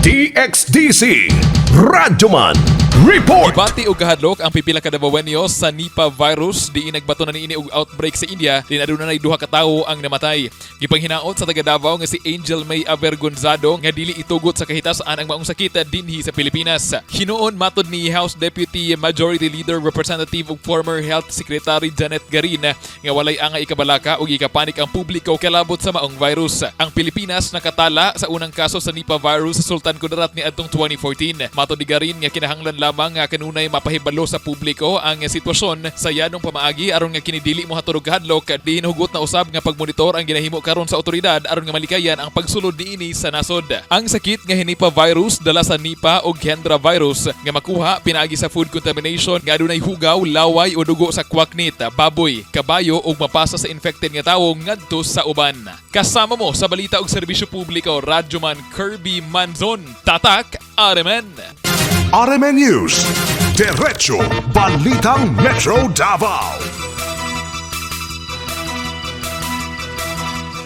DXDC Radyoman Report. Ibati og kahadlok ang pipila ka Davaoenyo sa Nipah virus diin nagbato na niini og outbreak sa India din aduna nay duha ka tawo ang namatay. Gipanghinaot sa taga Davao nga si Angel May Avergonzado nga dili itugot sa kahitas-an ang maong sakit dinhi sa Pilipinas. Hinuon matod ni House Deputy Majority Leader Representative ug former Health Secretary Janet Garin nga walay angay ikabalaka ug ikapanik ang publiko kalabot sa maong virus. Ang Pilipinas nakatala sa unang kaso sa Nipah virus sa Sultan Kudarat ni adtong 2014. Matod ni Garin nga kinahanglan lamang nga kanunay mapahibalo sa publiko ang sitwasyon sa yanong pamaagi aron nga kinidili mo hatod og hadlok diin hugot na usab nga pagmonitor ang ginahimo karon sa otoridad aron nga malikayan ang pagsulod niini sa nasod. Ang sakit nga Nipah virus dala sa Nipah o Hendra virus nga makuha pinaagi sa food contamination nga adunay hugaw, laway o dugo sa kwaknit, baboy, kabayo ug mapasa sa infected nga tawo ngadto sa uban. Kasama mo sa balita og serbisyo publiko Radyoman Kirby Manzon, Tatak RMN. RMN News, Diretso Balitang Metro Davao.